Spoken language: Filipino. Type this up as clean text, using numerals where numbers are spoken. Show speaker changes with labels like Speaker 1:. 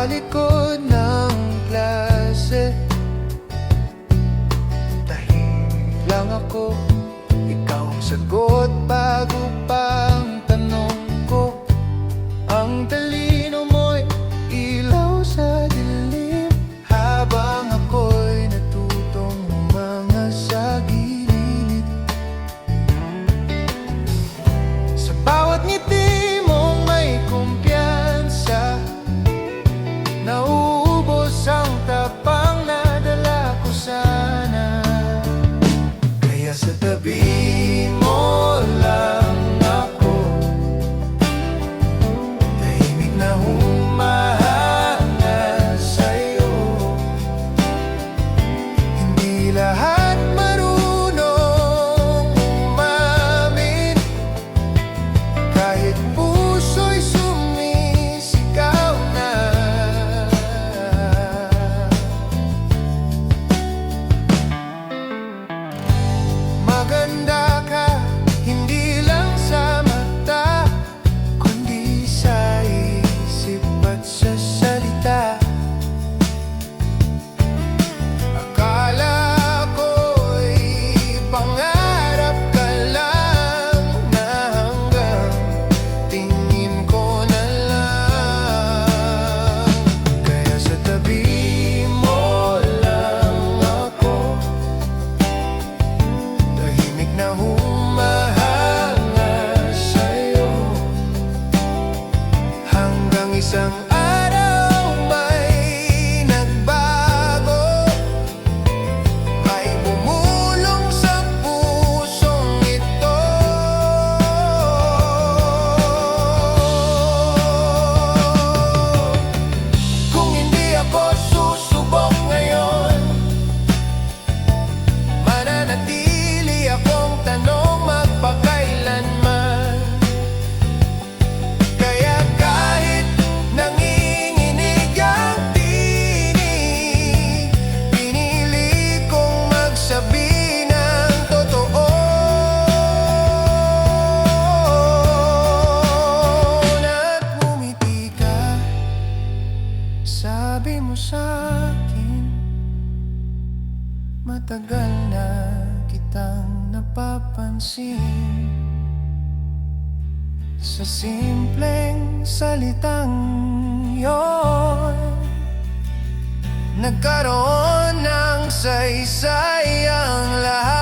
Speaker 1: Sa likod ng klase, tahimik lang ako. Ikaw ang sagot bago pang tanong ko. Ang talino mo'y ilaw sa dilim, habang ako'y natutong humanga sa gilid. Sa bawat ngiti mong may kumpiyansa, nauubos ang tapang na dala ko sana. Kaya sa tabi mo lang ako, tahimik na humahanga sa'yo. Hindi lahat marunong umamin, kahit puso'y sumisigaw na. Maganda ka, hindi lang sa mata, kundi sa isip at sa salita. Akala ko'y pangarap ka lang, na hanggang tingin ko na lang. Kaya sa tabi mo lang ako, tahimik na humahanga sa'yo. Hanggang isang araw may nagbago, may bumulong sa pusong ito. Kung hindi ako susubok ngayon, mananatili akong tanong magpakailanman. Kaya kahit nanginginig ang tinig, pinili kong magsabi ng totoo. At ngumiti ka, sabi mo sa'kin, matagal na kitang napapansin. Sa simpleng salitang yon, nagkaroon ng saysay ang lahat.